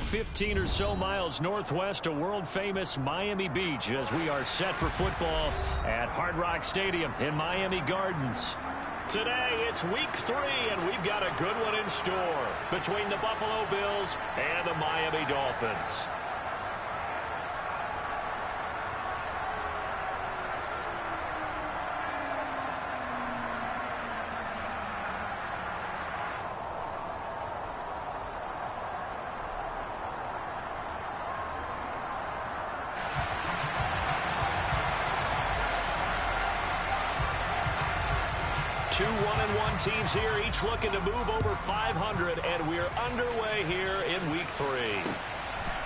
15 or so miles northwest of world-famous Miami Beach as we are set for football at Hard Rock Stadium in Miami Gardens. Today, it's week 3, and we've got a good one in store between the Buffalo Bills and the Miami Dolphins. Two 1-1 teams here, each looking to move over 500, and we're underway here in week 3.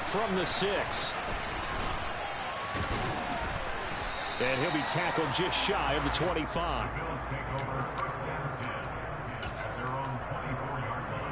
From the 6. And he'll be tackled just shy of the 25. Bills take over first down 10 at their own 24-yard line.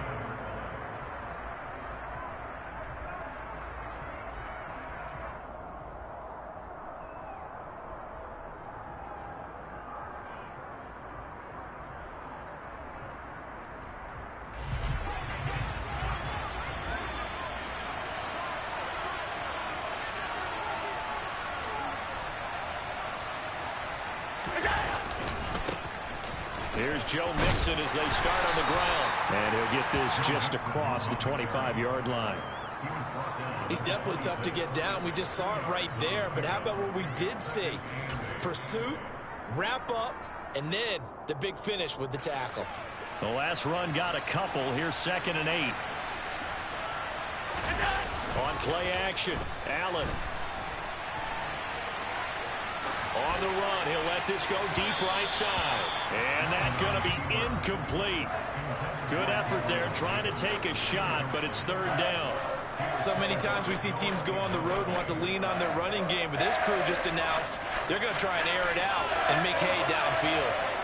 Here's Joe Mixon as they start on the ground. And he'll get this just across the 25-yard line. He's definitely tough to get down. We just saw it right there. But how about what we did see? Pursuit, wrap up, and then the big finish with the tackle. The last run got a couple. Here's 2nd and 8. On play action, Allen. On the run, he'll let this go deep right side. And that's going to be incomplete. Good effort there, trying to take a shot, but it's 3rd down. So many times we see teams go on the road and want to lean on their running game, but this crew just announced they're going to try and air it out and make hay downfield.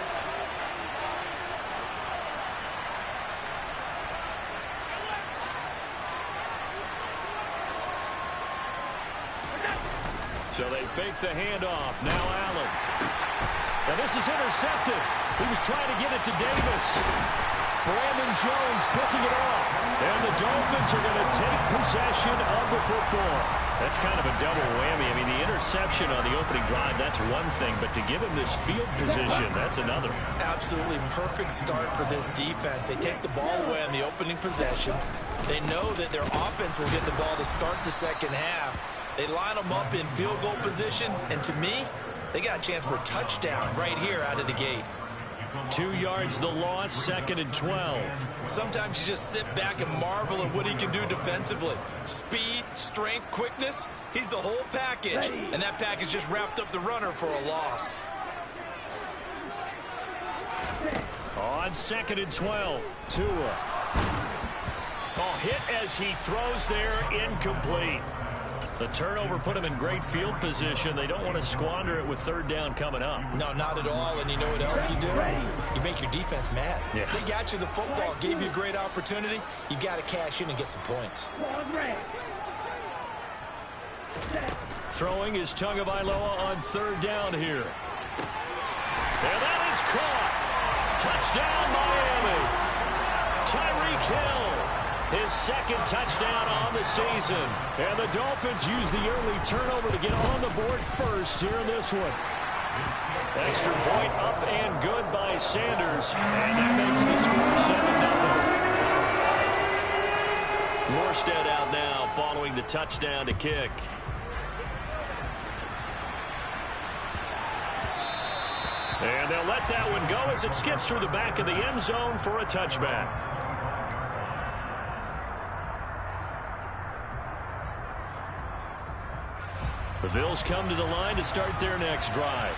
So they fake the handoff. Now Allen. Now this is intercepted. He was trying to get it to Davis. Brandon Jones picking it off. And the Dolphins are going to take possession of the football. That's kind of a double whammy. I mean, the interception on the opening drive, that's one thing. But to give him this field position, that's another. Absolutely perfect start for this defense. They take the ball away on the opening possession. They know that their offense will get the ball to start the second half. They line them up in field goal position, and to me, they got a chance for a touchdown right here out of the gate. 2 yards the loss, 2nd and 12. Sometimes you just sit back and marvel at what he can do defensively. Speed, strength, quickness, he's the whole package, and that package just wrapped up the runner for a loss. On 2nd and 12, Tua. Oh, hit as he throws there, incomplete. The turnover put him in great field position. They don't want to squander it with 3rd down coming up. No, not at all. And you know what else you do? You make your defense mad. Yeah. They got you the football, gave you a great opportunity. You got to cash in and get some points. Throwing is Tagovailoa on 3rd down here. And that is caught. Touchdown, Miami. Tyreek Hill. His 2nd touchdown on the season. And the Dolphins use the early turnover to get on the board first here in this one. Extra point up and good by Sanders. And that makes the score 7-0. Morstead out now following the touchdown to kick. And they'll let that one go as it skips through the back of the end zone for a touchback. The Bills come to the line to start their next drive.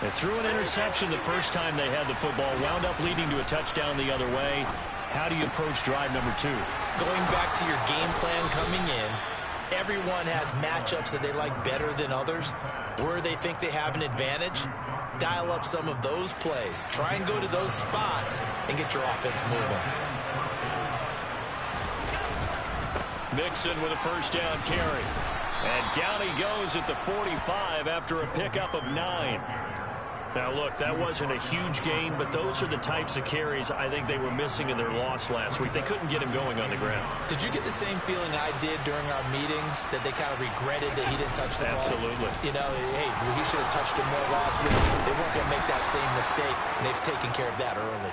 They threw an interception the first time they had the football, wound up leading to a touchdown the other way. How do you approach drive number 2? Going back to your game plan coming in, everyone has matchups that they like better than others. Where they think they have an advantage, dial up some of those plays. Try and go to those spots and get your offense moving. Mixon with a 1st down carry. And down he goes at the 45 after a pickup of 9. Now, look, that wasn't a huge gain, but those are the types of carries I think they were missing in their loss last week. They couldn't get him going on the ground. Did you get the same feeling I did during our meetings, that they kind of regretted that he didn't touch the ball? Absolutely. You know, hey, he should have touched it more last week. They weren't going to make that same mistake, and they've taken care of that early.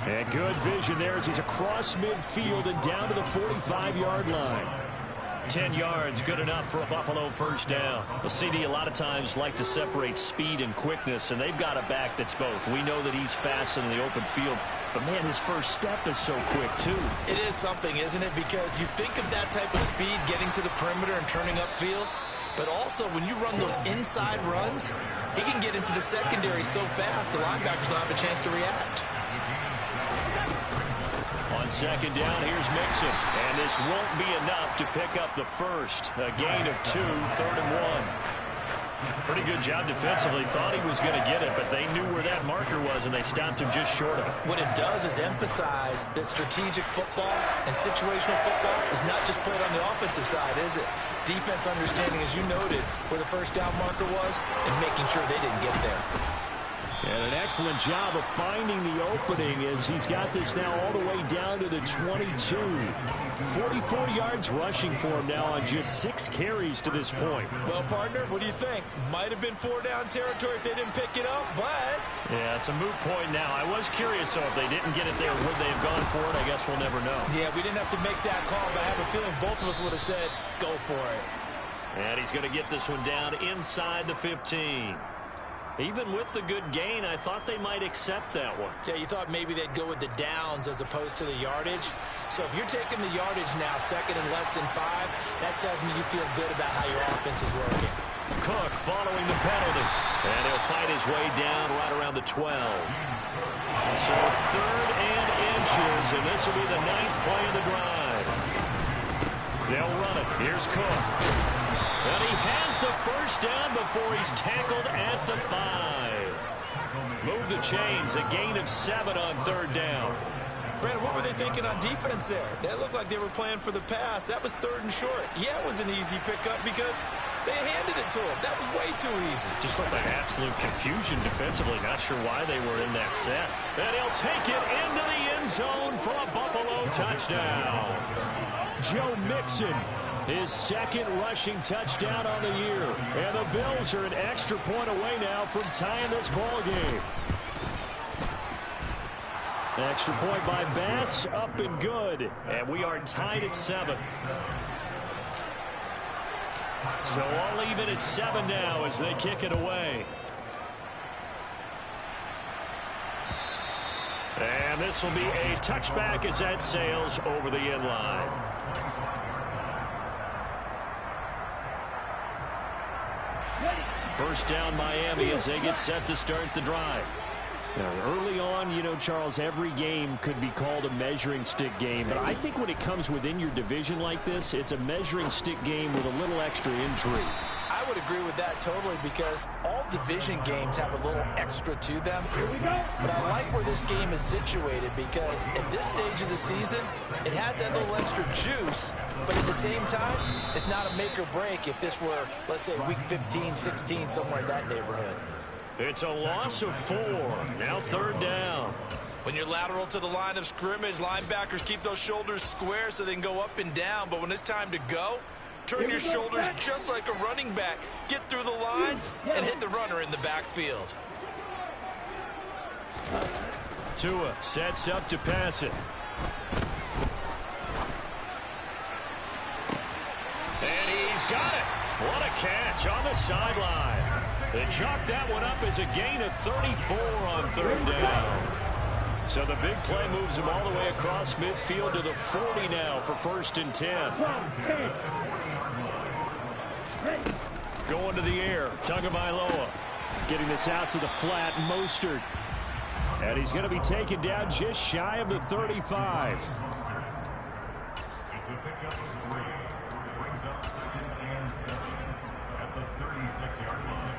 And good vision there as he's across midfield and down to the 45-yard line. 10 yards, good enough for a Buffalo first down. The CD a lot of times like to separate speed and quickness, and they've got a back that's both. We know that he's fast in the open field, but, man, his first step is so quick, too. It is something, isn't it? Because you think of that type of speed getting to the perimeter and turning upfield, but also when you run those inside runs, he can get into the secondary so fast the linebackers don't have a chance to react. On second down, here's Mixon. And this won't be enough to pick up the first. A gain of 2, 3rd and 1. Pretty good job defensively. Thought he was going to get it, but they knew where that marker was, and they stopped him just short of it. What it does is emphasize that strategic football and situational football is not just played on the offensive side, is it? Defense understanding, as you noted, where the first down marker was and making sure they didn't get there. And an excellent job of finding the opening as he's got this now all the way down to the 22. 44 yards rushing for him now on just 6 carries to this point. Well, partner, what do you think? Might have been 4-down territory if they didn't pick it up, but... Yeah, it's a moot point now. I was curious, so if they didn't get it there, would they have gone for it? I guess we'll never know. Yeah, we didn't have to make that call, but I have a feeling both of us would have said, go for it. And he's going to get this one down inside the 15. Even with the good gain, I thought they might accept that one. Yeah, you thought maybe they'd go with the downs as opposed to the yardage. So if you're taking the yardage now, second and less than 5, that tells me you feel good about how your offense is working. Cook following the penalty. And he'll fight his way down right around the 12. So 3rd and inches, and this will be the 9th play of the drive. They'll run it. Here's Cook. And he has the first down before he's tackled at the 5. Move the chains, a gain of 7 on 3rd down. Brandon, what were they thinking on defense there? That looked like they were playing for the pass. That was 3rd and short. Yeah, it was an easy pickup because they handed it to him. That was way too easy. Just looked like absolute confusion defensively. Not sure why they were in that set. And he'll take it into the end zone for a Buffalo touchdown. Joe Mixon, his 2nd rushing touchdown on the year. And the Bills are an extra point away now from tying this ball game. Extra point by Bass, up and good. And we are tied at 7. So all even at 7 now as they kick it away. And this will be a touchback as that sails over the end line. First down Miami as they get set to start the drive. Now, early on, you know, Charles, every game could be called a measuring stick game. But I think when it comes within your division like this, it's a measuring stick game with a little extra intrigue. I would agree with that totally because all division games have a little extra to them. But I like where this game is situated because at this stage of the season, it has that little extra juice. But at the same time, it's not a make or break if this were, let's say, week 15, 16, somewhere in that neighborhood. It's a loss of 4. Now 3rd down. When you're lateral to the line of scrimmage, linebackers keep those shoulders square so they can go up and down. But when it's time to go, turn your shoulders just like a running back. Get through the line and hit the runner in the backfield. Tua sets up to pass it. And he's got it. What a catch on the sideline. They chalked that one up as a gain of 34 on 3rd down. So the big play moves him all the way across midfield to the 40 now for 1st and 10. Going to the air, Tagovailoa. Getting this out to the flat, Mostert. And he's going to be taken down just shy of the 35. It's a pickup of 3. Brings up 2nd and 7 at the 36-yard line.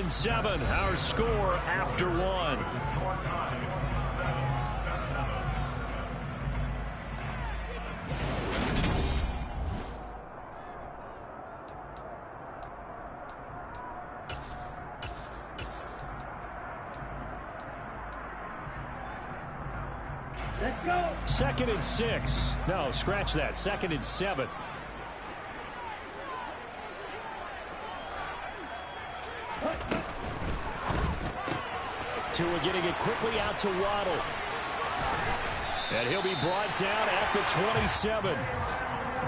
Seven, our score after 1. Second and 6. No, scratch that. Second and 7. Tua getting it quickly out to Waddle. And he'll be brought down at the 27.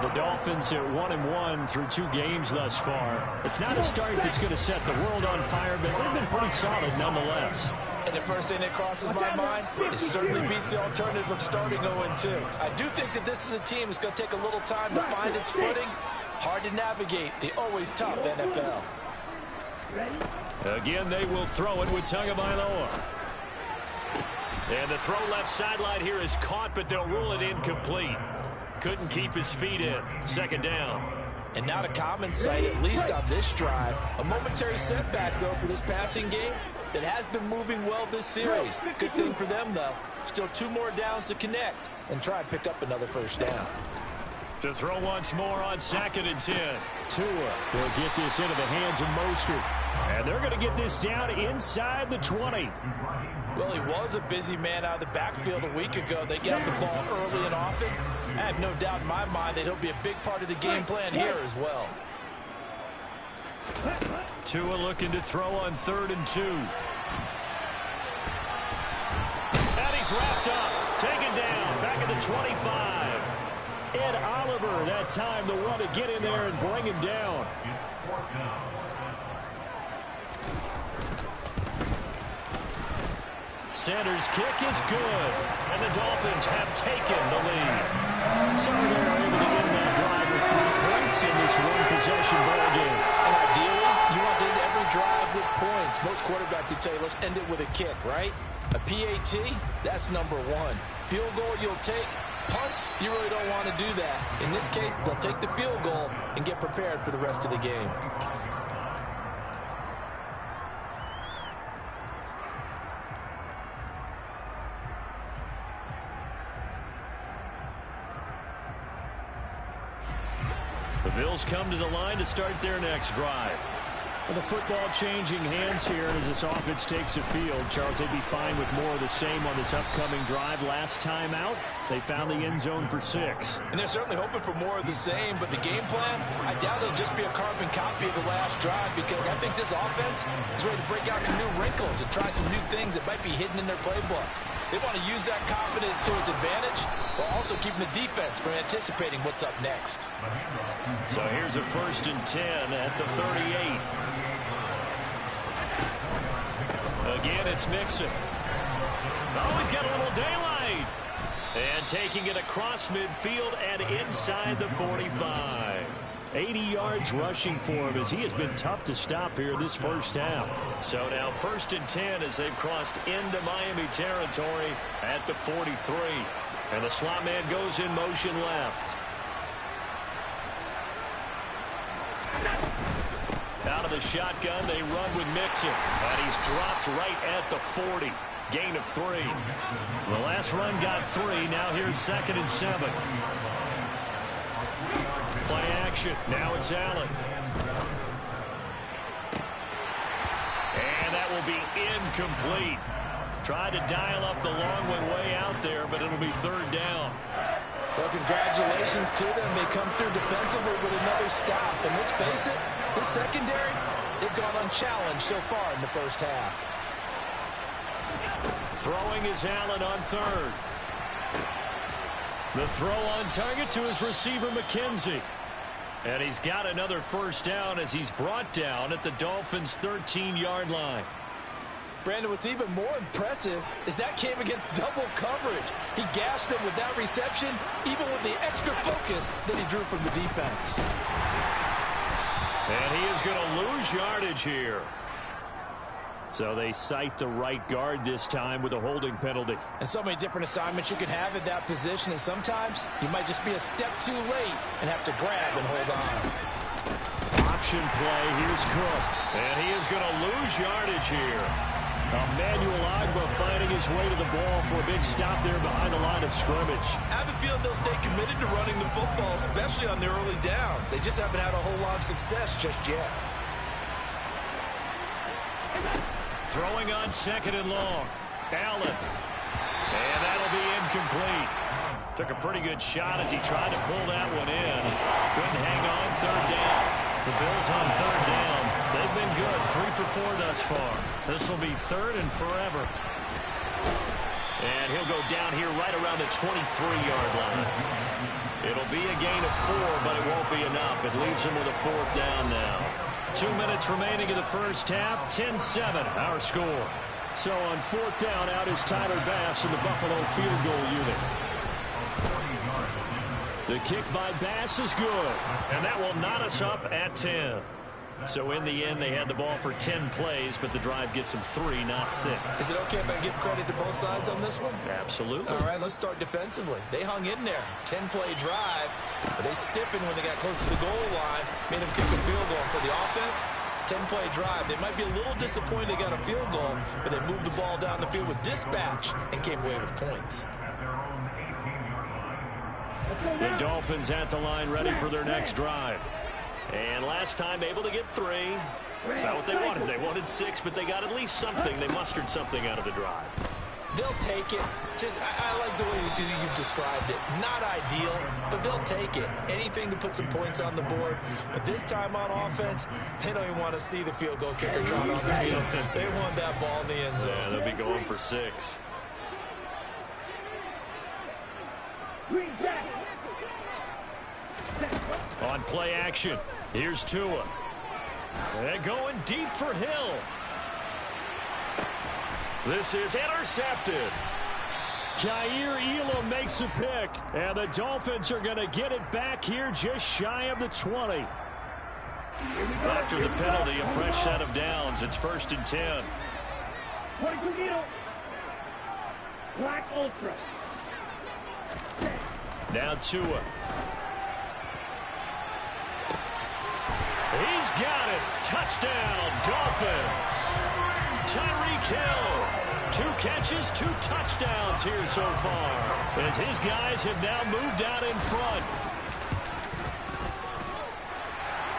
The Dolphins at 1-1 through 2 games thus far. It's not a start that's going to set the world on fire, but they've been pretty solid nonetheless. And the first thing that crosses my mind, it certainly beats the alternative of starting 0-2. I do think that this is a team that's going to take a little time to find its footing. Hard to navigate the always tough NFL. Again, they will throw it with Tagovailoa. And the throw left sideline here is caught, but they'll rule it incomplete. Couldn't keep his feet in. Second down. And not a common sight, at least on this drive. A momentary setback, though, for this passing game that has been moving well this series. Good thing for them, though. Still 2 more downs to connect and try and pick up another first down. To throw once more on 2nd and 10. Tua will get this into the hands of Mostert. And they're going to get this down inside the 20. Well, he was a busy man out of the backfield a week ago. They get the ball early and often. I have no doubt in my mind that he'll be a big part of the game plan here as well. Tua looking to throw on 3rd and 2. And he's wrapped up. Taken down. Back at the 25. Ed Oliver, that time the one to get in there and bring him down. Sanders' kick is good. And the Dolphins have taken the lead. So they're able to win that drive with 3 points in this one-possession ball game. And ideally, you want to end every drive with points. Most quarterbacks would tell you, let's end it with a kick, right? A PAT, that's number 1. Field goal you'll take. Punts, you really don't want to do that. In this case, they'll take the field goal and get prepared for the rest of the game. The Bills come to the line to start their next drive. Well, the football changing hands here as this offense takes the field. Charles, they'd be fine with more of the same on this upcoming drive. Last time out, they found the end zone for 6. And they're certainly hoping for more of the same, but the game plan, I doubt it'll just be a carbon copy of the last drive because I think this offense is ready to break out some new wrinkles and try some new things that might be hidden in their playbook. They want to use that confidence to its advantage while also keeping the defense from anticipating what's up next. So here's a 1st and 10 at the 38. Again, it's Mixon. Oh, he's got a little daylight. And taking it across midfield and inside the 45. 80 yards rushing for him as he has been tough to stop here this first half. So now 1st and 10 as they've crossed into Miami territory at the 43. And the slot man goes in motion left. Out of the shotgun, they run with Mixon. And he's dropped right at the 40. Gain of 3. The last run got 3. Now here's 2nd and 7. Play action. Now it's Allen. And that will be incomplete. Tried to dial up the long way out there, but it'll be 3rd down. Well, congratulations to them. They come through defensively with another stop. And let's face it, this secondary, they've gone unchallenged so far in the first half. Throwing is Allen on 3rd. The throw on target to his receiver, McKenzie. And he's got another first down as he's brought down at the Dolphins' 13-yard line. Brandon, what's even more impressive is that came against double coverage. He gashed them with that reception, even with the extra focus that he drew from the defense. And he is going to lose yardage here. So they cite the right guard this time with a holding penalty. And so many different assignments you can have at that position, and sometimes you might just be a step too late and have to grab and hold on. Option play, here's Cook. And he is going to lose yardage here. Emmanuel Agba finding his way to the ball for a big stop there behind the line of scrimmage. I have a feeling they'll stay committed to running the football, especially on their early downs. They just haven't had a whole lot of success just yet. Throwing on 2nd and long. Allen. And that'll be incomplete. Took a pretty good shot as he tried to pull that one in. Couldn't hang on. Third down. The Bills on third down. They've been good. 3 for 4 thus far. This will be third and forever. And he'll go down here right around the 23-yard line. It'll be a gain of 4, but it won't be enough. It leaves him with a fourth down now. 2 minutes remaining in the first half. 10-7, our score. So on fourth down, out is Tyler Bass in the Buffalo field goal unit. The kick by Bass is good, and that will knot us up at 10. So in the end, they had the ball for 10 plays, but the drive gets them 3, not 6. Is it okay if I give credit to both sides on this one? Absolutely. All right, let's start defensively. They hung in there. 10-play drive, but they stiffened when they got close to the goal line, made them kick a field goal. For the offense, 10-play drive. They might be a little disappointed they got a field goal, but they moved the ball down the field with dispatch and came away with points. The Dolphins at the line, ready for their next drive. And last time able to get 3. That's not what they wanted. They wanted 6, but they got at least something. They mustered something out of the drive. They'll take it. I like the way you've described it. Not ideal, but they'll take it. Anything to put some points on the board. But this time on offense, they don't even want to see the field goal kicker trot on the field. They want that ball in the end zone. Yeah, they'll be going for 6. On play action, here's Tua. They're going deep for Hill. This is intercepted. Jair Elam makes a pick, and the Dolphins are going to get it back here just shy of the 20. After the penalty, a fresh set of downs. It's 1st and 10. Black Ultra. Now Tua. He's got it. Touchdown, Dolphins. Tyreek Hill. 2 catches, 2 touchdowns here so far, as his guys have now moved out in front.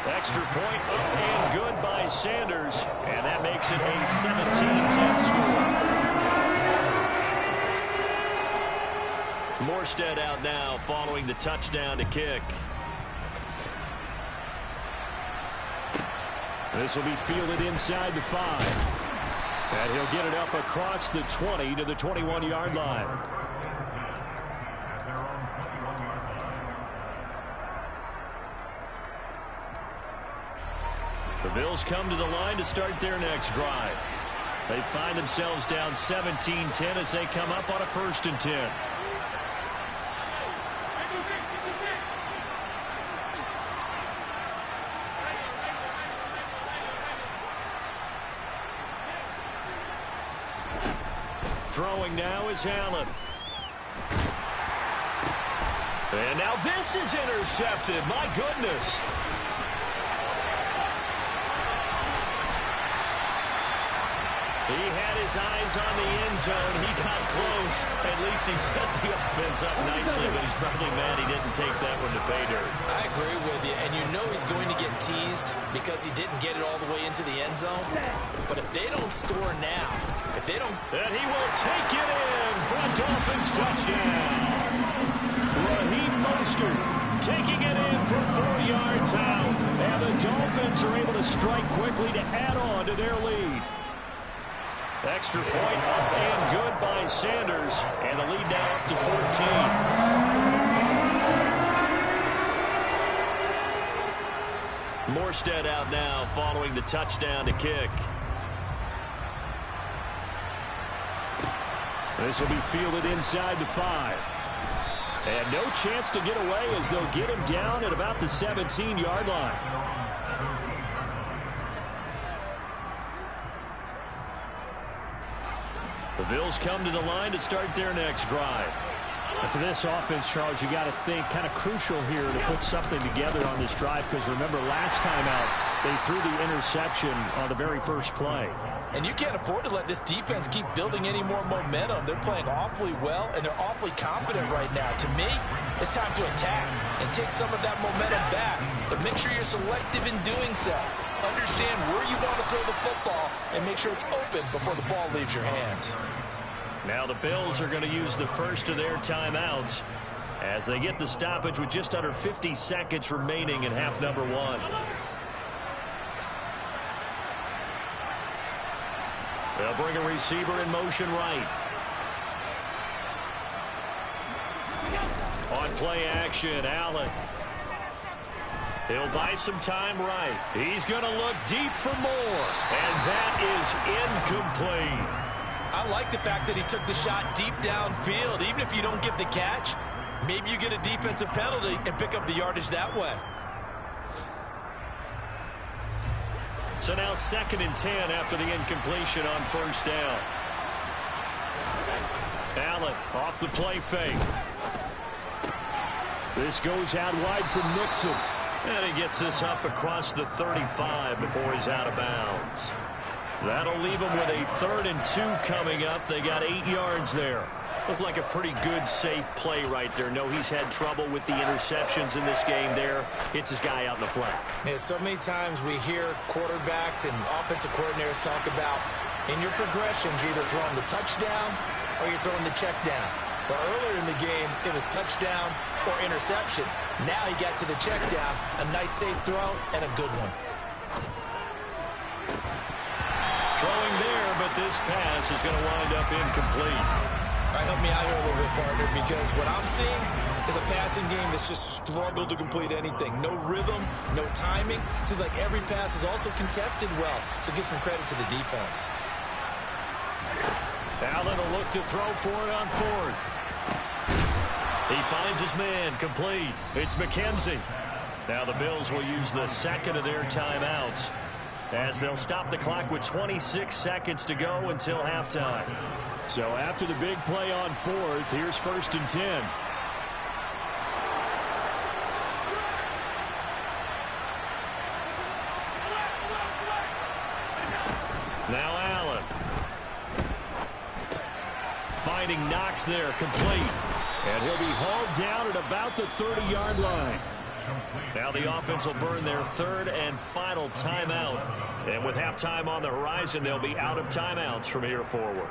Extra point up and good by Sanders, and that makes it a 17-10 score. Morstead out now following the touchdown to kick. This will be fielded inside the 5. And he'll get it up across the 20 to the 21-yard line. The Bills come to the line to start their next drive. They find themselves down 17-10 as they come up on a 1st and 10. Throwing now is Allen. And now this is intercepted. My goodness. He had his eyes on the end zone. He got close. At least he set the offense up nicely, but he's probably mad he didn't take that one to pay dirt. I agree with you, and you know he's going to get teased because he didn't get it all the way into the end zone. But if they don't score now, if they don't... And he will take it in for a Dolphins touchdown. Raheem Mostert taking it in for 4 yards out. And the Dolphins are able to strike quickly to add on to their lead. Extra point up and good by Sanders. And the lead now up to 14. Morstead out now following the touchdown to kick. This will be fielded inside the 5. And no chance to get away as they'll get him down at about the 17-yard line. The Bills come to the line to start their next drive. And for this offense, Charles, you got to think kind of crucial here to put something together on this drive, because remember last time out they threw the interception on the very first play. And you can't afford to let this defense keep building any more momentum. They're playing awfully well, and they're awfully confident right now. To me, it's time to attack and take some of that momentum back. But make sure you're selective in doing so. Understand where you want to throw the football and make sure it's open before the ball leaves your hands. Now the Bills are going to use the first of their timeouts as they get the stoppage with just under 50 seconds remaining in half number one. They'll bring a receiver in motion right. On play action, Allen. He'll buy some time right. He's going to look deep for more. And that is incomplete. I like the fact that he took the shot deep downfield. Even if you don't get the catch, maybe you get a defensive penalty and pick up the yardage that way. So now 2nd and 10 after the incompletion on first down. Allen off the play fake. This goes out wide from Nixon. And he gets this up across the 35 before he's out of bounds. That'll leave him with a 3rd and 2 coming up. They got 8 yards there. Looked like a pretty good, safe play right there. No, he's had trouble with the interceptions in this game there. Hits his guy out in the flat. Yeah, so many times we hear quarterbacks and offensive coordinators talk about in your progressions, you're either throwing the touchdown or you're throwing the check down. But earlier in the game, it was touchdown or interception. Now he got to the check down, a nice safe throw, and a good one. Throwing there, but this pass is going to wind up incomplete. All right, help me out here a little bit, partner, because what I'm seeing is a passing game that's just struggled to complete anything. No rhythm, no timing. Seems like every pass is also contested well, so give some credit to the defense. Allen will look to throw for it on 4th. He finds his man, complete. It's McKenzie. Now the Bills will use the 2nd of their timeouts as they'll stop the clock with 26 seconds to go until halftime. So after the big play on 4th, here's 1st and 10. Now Allen. Finding Knox there, complete. And he'll be hauled down at about the 30-yard line. Now the offense will burn their 3rd and final timeout. And with halftime on the horizon, they'll be out of timeouts from here forward.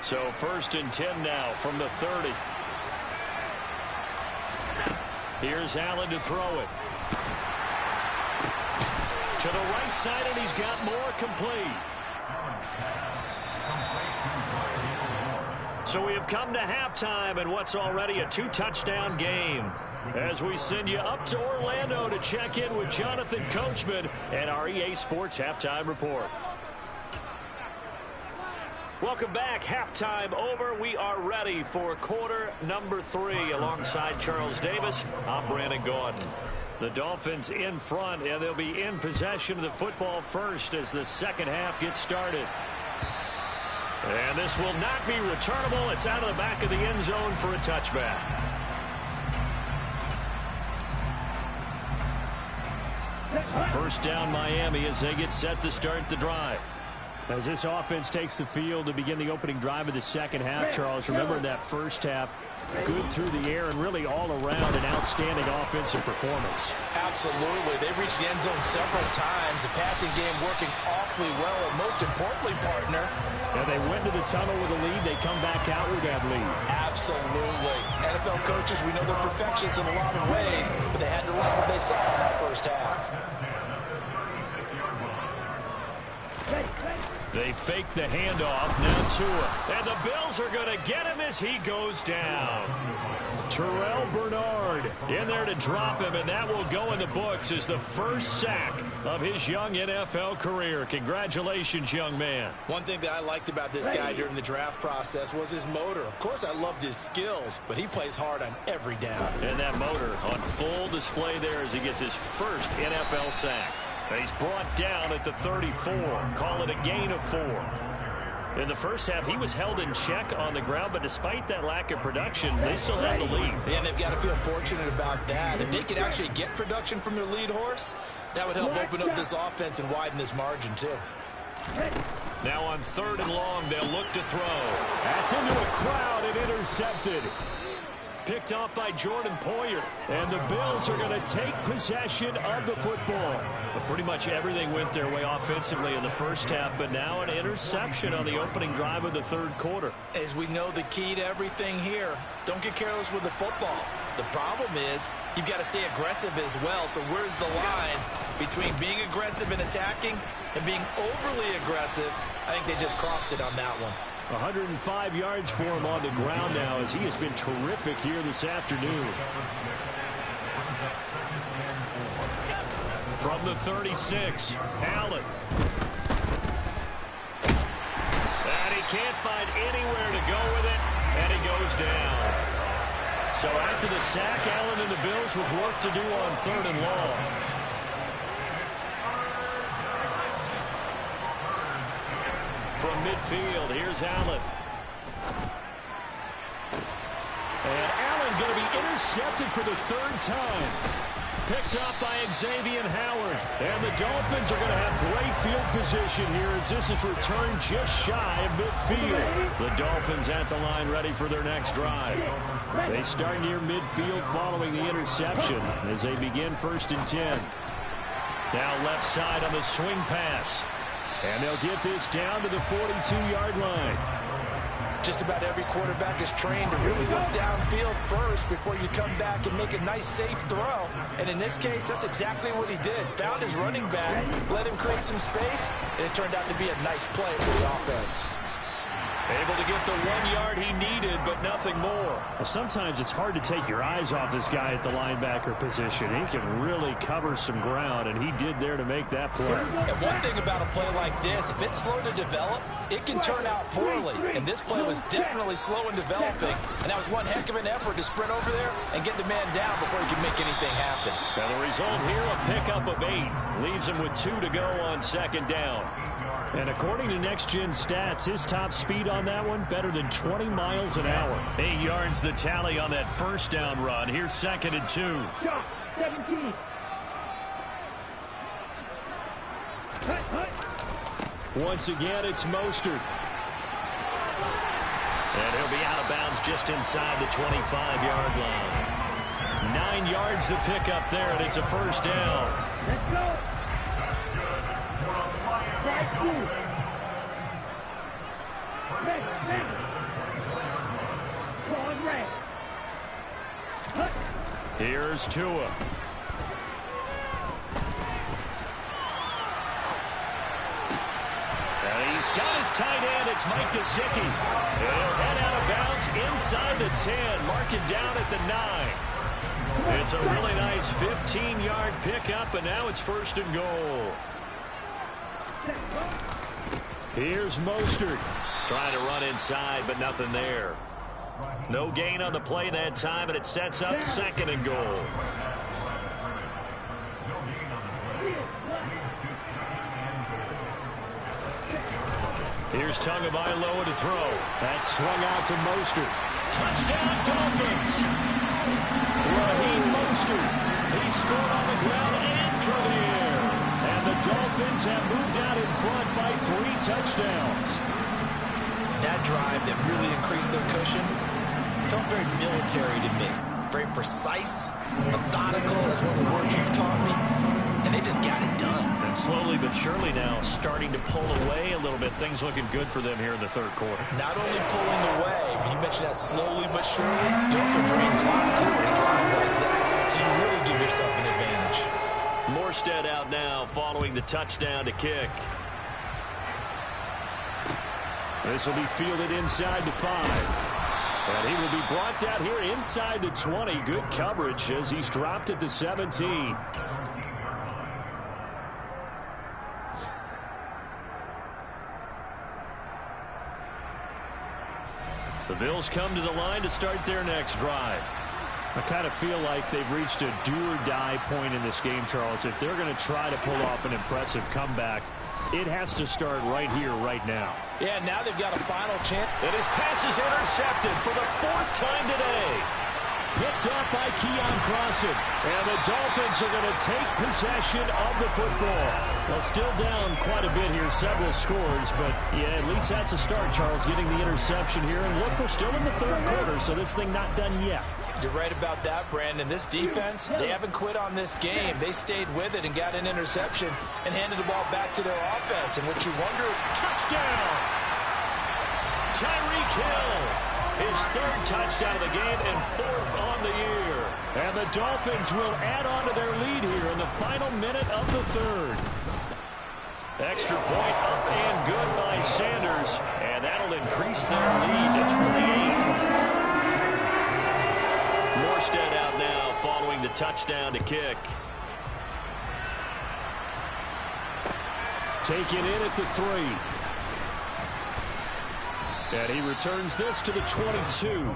So 1st and 10 now from the 30. Here's Allen to throw it. To the right side, and he's got more, complete. So we have come to halftime and what's already a 2-touchdown game. As we send you up to Orlando to check in with Jonathan Coachman and our EA Sports Halftime Report. Welcome back. Halftime over. We are ready for quarter number 3 alongside Charles Davis. I'm Brandon Gordon. The Dolphins in front, and they'll be in possession of the football first as the second half gets started. And this will not be returnable. It's out of the back of the end zone for a touchback. First down Miami as they get set to start the drive. As this offense takes the field to begin the opening drive of the second half, Charles, remember in that first half, good through the air and really all around an outstanding offensive performance. Absolutely. They reached the end zone several times. The passing game working awfully well, and most importantly, partner, and they went to the tunnel with a lead. They come back out with that lead. Absolutely. NFL coaches, we know they're perfectionists in a lot of ways, but they had to like what they saw in that first half. They fake the handoff. Now Tua. And the Bills are going to get him as he goes down. Terrell Bernard in there to drop him, and that will go in the books as the first sack of his young NFL career. Congratulations, young man. One thing that I liked about this guy during the draft process was his motor. Of course, I loved his skills, but he plays hard on every down. And that motor on full display there as he gets his first NFL sack. He's brought down at the 34. Call it a gain of 4. In the first half, he was held in check on the ground, but despite that lack of production, they still have the lead. Yeah, and they've got to feel fortunate about that. If they could actually get production from their lead horse, that would help open up this offense and widen this margin, too. Now on 3rd and long, they'll look to throw. That's into a crowd and intercepted. picked off by Jordan Poyer. And the Bills are going to take possession of the football. But pretty much everything went their way offensively in the first half, but now an interception on the opening drive of the third quarter. As we know, the key to everything here, don't get careless with the football. The problem is you've got to stay aggressive as well. So where's the line between being aggressive and attacking and being overly aggressive? I think they just crossed it on that one. 105 yards for him on the ground now as he has been terrific here this afternoon. From the 36, Allen. And he can't find anywhere to go with it, and he goes down. So after the sack, Allen and the Bills with work to do on 3rd and long. From midfield, here's Allen. And Allen going to be intercepted for the 3rd time. Picked up by Xavier Howard. And the Dolphins are going to have great field position here as this is returned just shy of midfield. The Dolphins at the line ready for their next drive. They start near midfield following the interception as they begin 1st and 10. Now left side on the swing pass. And they'll get this down to the 42-yard line. Just about every quarterback is trained to really look downfield first before you come back and make a nice, safe throw. And in this case, that's exactly what he did. Found his running back, let him create some space, and it turned out to be a nice play for the offense. Able to get the 1 yard he needed, but nothing more. Well, sometimes it's hard to take your eyes off this guy at the linebacker position. He can really cover some ground, and he did there to make that play. And one thing about a play like this, if it's slow to develop, it can turn out poorly. And this play was definitely slow in developing, and that was one heck of an effort to sprint over there and get the man down before he can make anything happen. Now the result here, a pickup of 8. Leaves him with 2 to go on 2nd down. And according to Next Gen Stats, his top speed on that one, better than 20 miles an hour. 8 yards the tally on that 1st down run. Here's 2nd and 2. 17. Once again, it's Mostert. And he'll be out of bounds just inside the 25-yard line. 9 yards the pickup there, and it's a 1st down. Let's go. Here's Tua. And he's got his tight end. It's Mike Gesicki. He'll head out of bounds inside the 10. Mark it down at the 9. It's a really nice 15-yard pickup, and now it's 1st and goal. Here's Mostert. Trying to run inside, but nothing there. No gain on the play that time, and it sets up 2nd and goal. Here's Tagovailoa to throw. That's swung out to Mostert. Touchdown, Dolphins! Raheem Mostert. He scored on the ground and through the air. And the Dolphins have moved out in front by 3 touchdowns. That drive that really increased their cushion felt very military to me. Very precise, methodical, that's one of the words you've taught me. And they just got it done. And slowly but surely now starting to pull away a little bit. Things looking good for them here in the 3rd quarter. Not only pulling away, but you mentioned that slowly but surely, you also drain clock too with a drive like that. So you really give yourself an advantage. Morstead out now following the touchdown to kick. This will be fielded inside the 5. And he will be brought down here inside the 20. Good coverage as he's dropped at the 17. The Bills come to the line to start their next drive. I kind of feel like they've reached a do-or-die point in this game, Charles. If they're going to try to pull off an impressive comeback, it has to start right here, right now. Yeah, now they've got a final chance. And his pass is intercepted for the 4th time today. Picked up by Keon Crossen. And the Dolphins are going to take possession of the football. Well, still down quite a bit here, several scores. But, yeah, at least that's a start, Charles, getting the interception here. And look, we're still in the 3rd quarter, so this thing not done yet. You're right about that, Brandon. This defense, they haven't quit on this game. They stayed with it and got an interception and handed the ball back to their offense. And what you wonder, Touchdown! Tyreek Hill, his third touchdown of the game and fourth on the year. And the Dolphins will add on to their lead here in the final minute of the third. Extra point up and good by Sanders, and that'll increase their lead to 28. Morstead out now following the touchdown to kick. Taken in at the 3. And he returns this to the 22.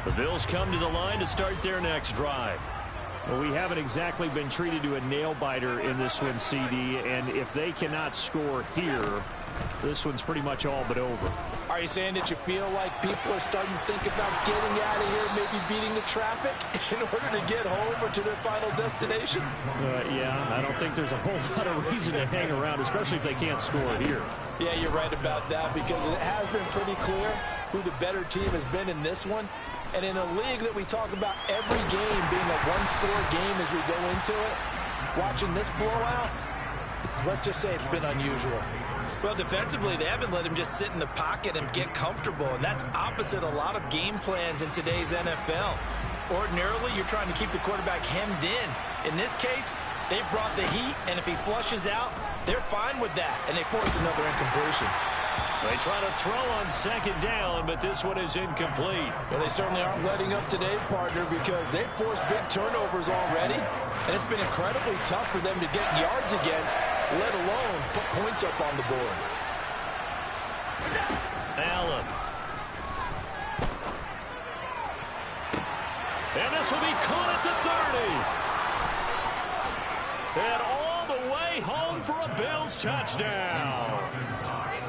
The Bills come to the line to start their next drive. Well, we haven't exactly been treated to a nail-biter in this one, CD, and if they cannot score here, this one's pretty much all but over. are you saying that you feel like people are starting to think about getting out of here, maybe beating the traffic in order to get home or to their final destination? Yeah, I don't think there's a whole lot of reason to hang around, especially if they can't score here. Yeah, you're right about that, because it has been pretty clear who the better team has been in this one. And in a league that we talk about every game being a one-score game as we go into it, watching this blowout, let's just say it's been unusual. Well, defensively, they haven't let him just sit in the pocket and get comfortable, and that's opposite a lot of game plans in today's NFL. Ordinarily, you're trying to keep the quarterback hemmed in. In this case, they brought the heat, and if he flushes out, they're fine with that, and they force another incompletion. They try to throw on second down, but this one is incomplete. Well, they certainly aren't letting up today, partner, because they've forced big turnovers already, and it's been incredibly tough for them to get yards against, let alone put points up on the board. Allen. And this will be caught at the 30. And all the way home for a Bills touchdown.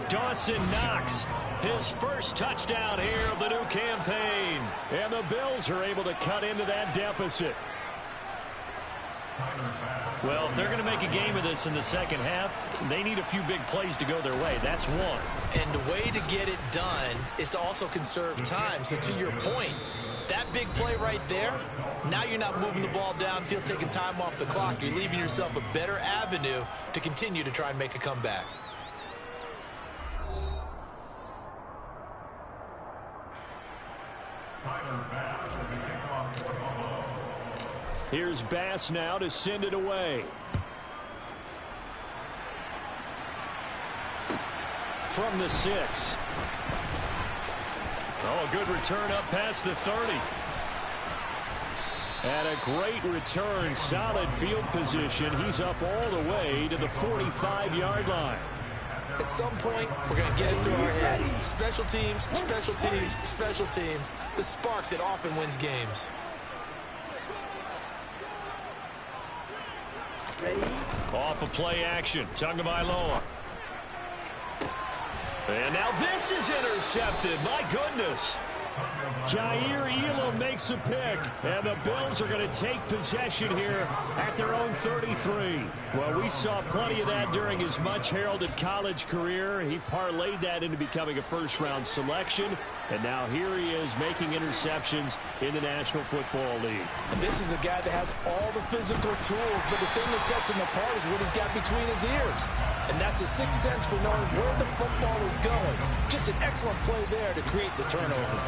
Dawson Knox, his first touchdown here of the new campaign. And the Bills are able to cut into that deficit. Well, if they're going to make a game of this in the second half, they need a few big plays to go their way. That's one. And the way to get it done is to also conserve time. So to your point, that big play right there, now you're not moving the ball downfield, taking time off the clock. You're leaving yourself a better avenue to continue to try and make a comeback. Here's Bass now to send it away. From the 6. Oh, a good return up past the 30. And a great return, solid field position. He's up all the way to the 45-yard line. At some point, we're going to get it through our heads. Special teams, special teams, special teams. The spark that often wins games. Off of play action. Tagovailoa. And now this is intercepted. My goodness. Jair Elam makes a pick, and the Bills are going to take possession here at their own 33. Well, we saw plenty of that during his much-heralded college career. He parlayed that into becoming a first-round selection, and now here he is making interceptions in the National Football League. And this is a guy that has all the physical tools, but the thing that sets him apart is what he's got between his ears. And that's the sixth sense for knowing where the football is going. Just an excellent play there to create the turnover.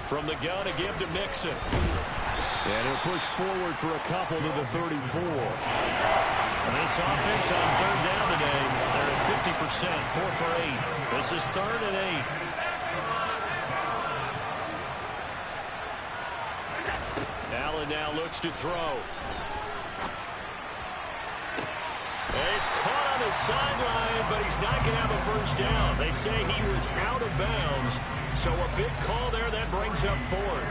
From the gun, a give to Mixon. And he'll push forward for a couple to the 34. And this offense on third down today, they're at 50%, 4 for 8. This is 3rd and 8. Allen now looks to throw. And he's caught on the sideline, but he's not going to have a first down. They say he was out of bounds. So a big call there that brings up 4th.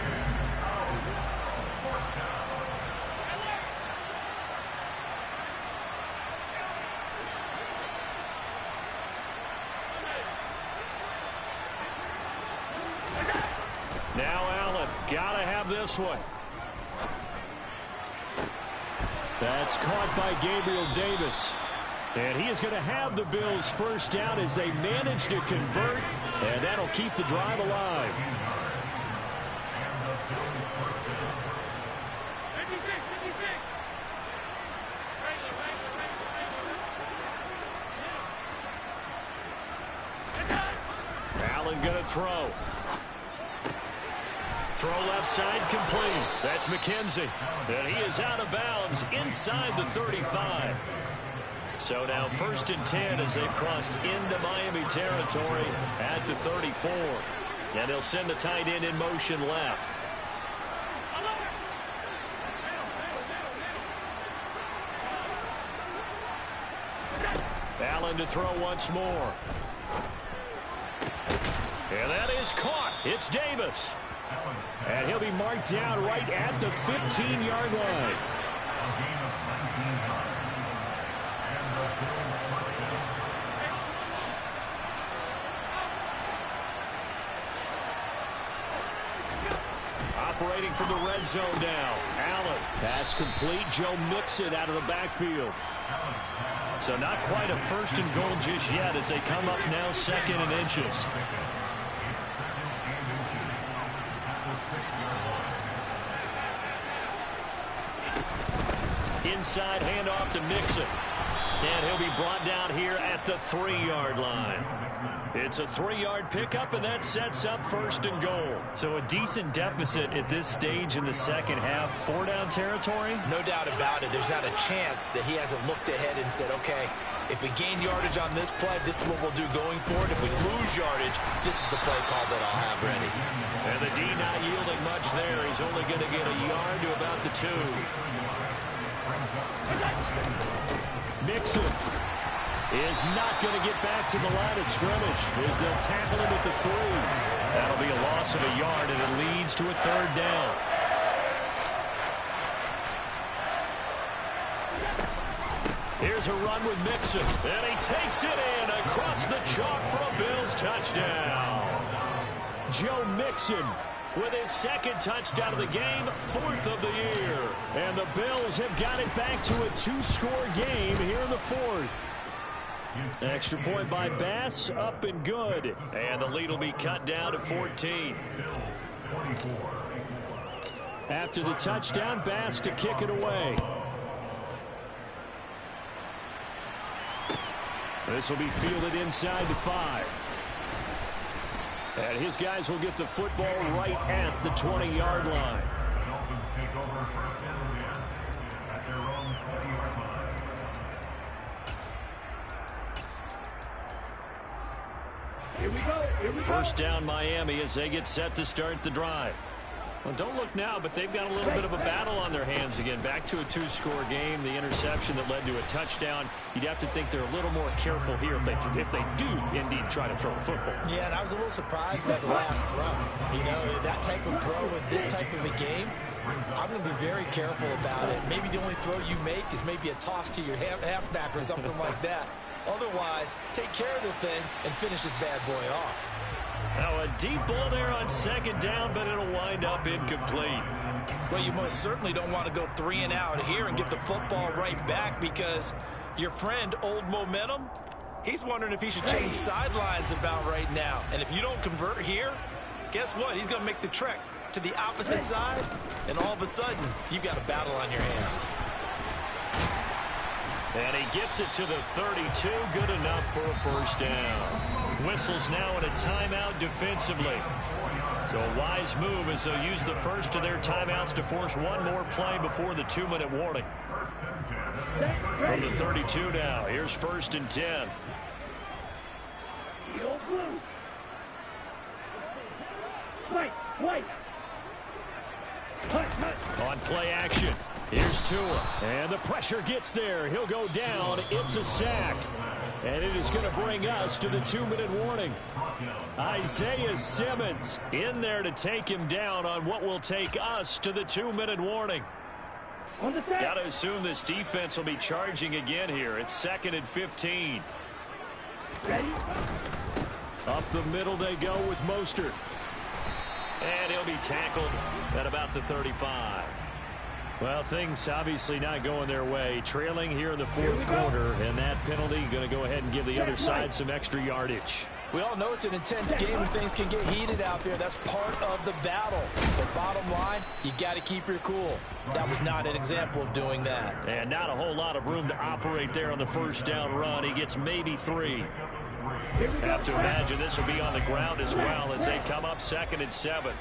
Now Allen, got to have this one. That's caught by Gabriel Davis. And he is going to have the Bills first down as they manage to convert, and that'll keep the drive alive. Allen going to throw. Throw left side complete. That's McKenzie. And he is out of bounds inside the 35. So now 1st and 10 as they've crossed into Miami territory at the 34. And they'll send the tight end in motion left. Allen to throw once more. And that is caught. It's Davis. And he'll be marked down right at the 15-yard line. Operating from the red zone now. Allen. Pass complete. Joe Mixon out of the backfield. So not quite a 1st and goal just yet as they come up now 2nd and inches. Inside handoff to Mixon. And he'll be brought down here at the 3-yard line. It's a 3-yard pickup, and that sets up 1st and goal. So a decent deficit at this stage in the second half. 4-down territory? No doubt about it. There's not a chance that he hasn't looked ahead and said, okay, if we gain yardage on this play, this is what we'll do going forward. If we lose yardage, this is the play call that I'll have ready. And the D not yielding much there. He's only going to get a yard to about the 2. Mixon is not going to get back to the line of scrimmage as they'll tackle him at the 3. That'll be a loss of a yard, and it leads to a 3rd down. Here's a run with Mixon, and he takes it in across the chalk for a Bills touchdown. Joe Mixon with his 2nd touchdown of the game, 4th of the year. And the Bills have got it back to a 2-score game here in the 4th. Extra point by Bass, up and good. And the lead will be cut down to 14. After the touchdown, Bass to kick it away. This will be fielded inside the 5. And his guys will get the football right at the 20-yard line. Dolphins take over 1st and 10 at their own 20-yard line. Here we go. Here we go. 1st down Miami as they get set to start the drive. Well, don't look now, but they've got a little bit of a battle on their hands again. Back to a 2-score game. The interception that led to a touchdown. You'd have to think they're a little more careful here if they do indeed try to throw a football. Yeah, and I was a little surprised by the last throw. You know, that type of throw with this type of a game, I'm going to be very careful about it. Maybe the only throw you make is maybe a toss to your halfback or something like that. Otherwise, take care of the thing and finish this bad boy off. Now a deep ball there on 2nd down, but it'll wind up incomplete. Well, you most certainly don't want to go 3 and out here and get the football right back because your friend, Old Momentum, he's wondering if he should change sidelines about right now. And if you don't convert here, guess what? He's going to make the trek to the opposite side, and all of a sudden, you've got a battle on your hands. And he gets it to the 32. Good enough for a 1st down. Whistles now in a timeout defensively. So a wise move as they'll use the first of their timeouts to force one more play before the 2-minute warning. From the 32 now, here's 1st and 10. On play action, here's Tua. And the pressure gets there. He'll go down. It's a sack. And it is going to bring us to the 2-minute warning. Isaiah Simmons in there to take him down on what will take us to the 2-minute warning. Got to assume this defense will be charging again here. It's 2nd and 15. Ready? Up the middle they go with Mostert. And he'll be tackled at about the 35. Well, things obviously not going their way. Trailing here in the fourth quarter, and that penalty going to go ahead and give the other side some extra yardage. We all know it's an intense game and things can get heated out there. That's part of the battle. But bottom line, you got to keep your cool. That was not an example of doing that. And not a whole lot of room to operate there on the first down run. He gets maybe 3. Have to imagine this will be on the ground as well as they come up 2nd and 7.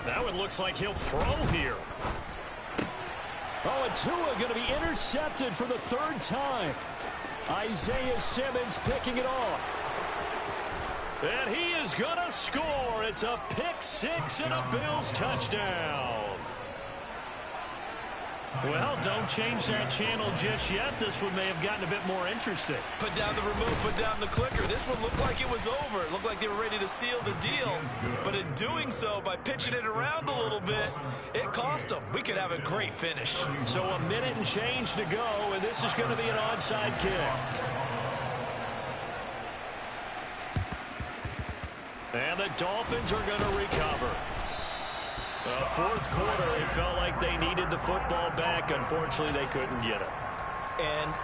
That one looks like he'll throw here. Oh, and Tua going to be intercepted for the 3rd time. Isaiah Simmons picking it off. And he is going to score. It's a pick 6 and a Bills touchdown. Well, don't change that channel just yet. This one may have gotten a bit more interesting. Put down the remote, put down the clicker. This one looked like it was over. It looked like they were ready to seal the deal. But in doing so, by pitching it around a little bit, it cost them. We could have a great finish. So a minute and change to go, and this is going to be an onside kick. And the Dolphins are going to recover. Fourth quarter, they felt like they needed the football back. Unfortunately, they couldn't get it. And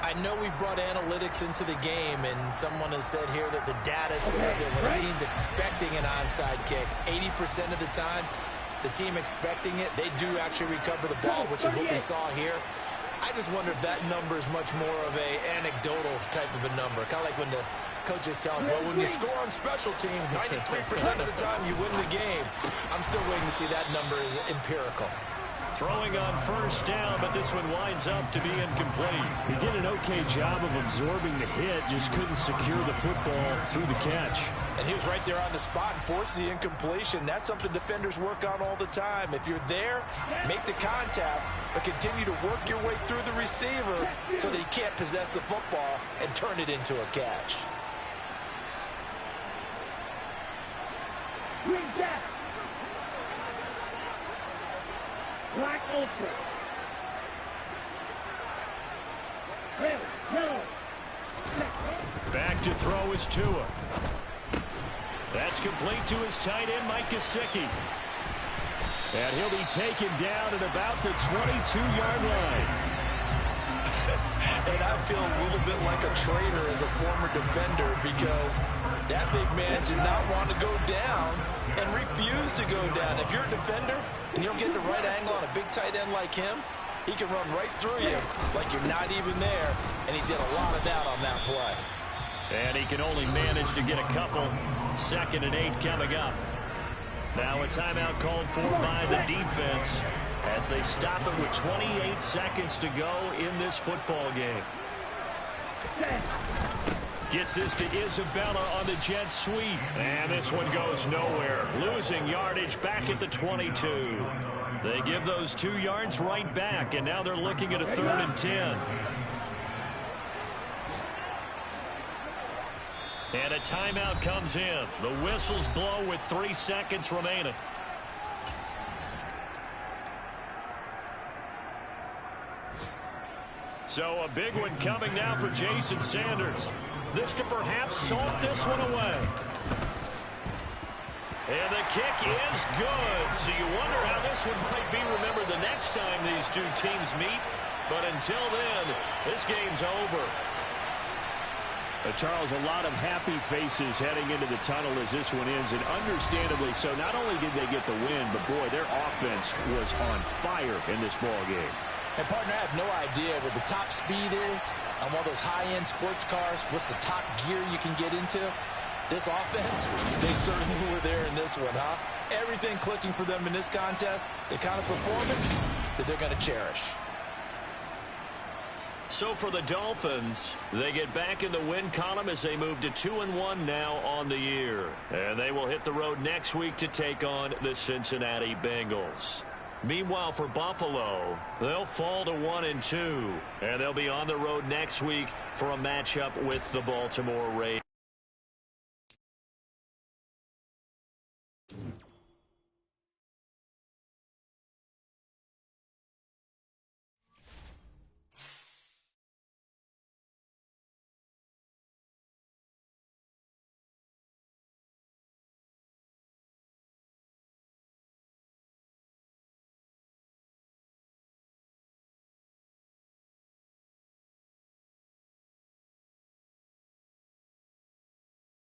I know we brought analytics into the game, and someone has said here that the data says that when a team's expecting an onside kick, 80% of the time, the team expecting it, they do actually recover the ball, which is what we saw here. I just wonder if that number is much more of a anecdotal type of a number. Kind of like when the coaches tell us, well, when you score on special teams, 93% of the time you win the game. I'm still waiting to see that number is empirical. Throwing on first down, but this one winds up to be incomplete. He did an okay job of absorbing the hit, just couldn't secure the football through the catch. And he was right there on the spot and forced the incompletion. That's something defenders work on all the time. If you're there, make the contact, but continue to work your way through the receiver so that he can't possess the football and turn it into a catch. Green gap. Black ultra. Red, yellow. Back to throw is Tua. That's complete to his tight end, Mike Gesicki. And he'll be taken down at about the 22-yard line. And I feel a little bit like a traitor as a former defender because that big man did not want to go down and refused to go down. If you're a defender and you don't get the right angle on a big tight end like him, he can run right through you like you're not even there, and he did a lot of that on that play. And he can only manage to get a couple. 2nd and 8 coming up. Now a timeout called for by the defense as they stop it with 28 seconds to go in this football game. Gets this to Isabella on the jet sweep. And this one goes nowhere. Losing yardage back at the 22. They give those 2 yards right back, and now they're looking at a 3rd and 10. And a timeout comes in. The whistles blow with 3 seconds remaining. So a big one coming now for Jason Sanders. This to perhaps salt this one away. And the kick is good. So you wonder how this one might be remembered the next time these two teams meet. But until then, this game's over. Charles, a lot of happy faces heading into the tunnel as this one ends, and understandably so. Not only did they get the win, but boy, their offense was on fire in this ball game. And partner, I have no idea what the top speed is on one of those high-end sports cars. What's the top gear you can get into? This offense, they certainly were there in this one, huh? Everything clicking for them in this contest, the kind of performance that they're going to cherish. So for the Dolphins, they get back in the win column as they move to 2-1 now on the year. And they will hit the road next week to take on the Cincinnati Bengals. Meanwhile, for Buffalo, they'll fall to 1-2. And they'll be on the road next week for a matchup with the Baltimore Ravens. it.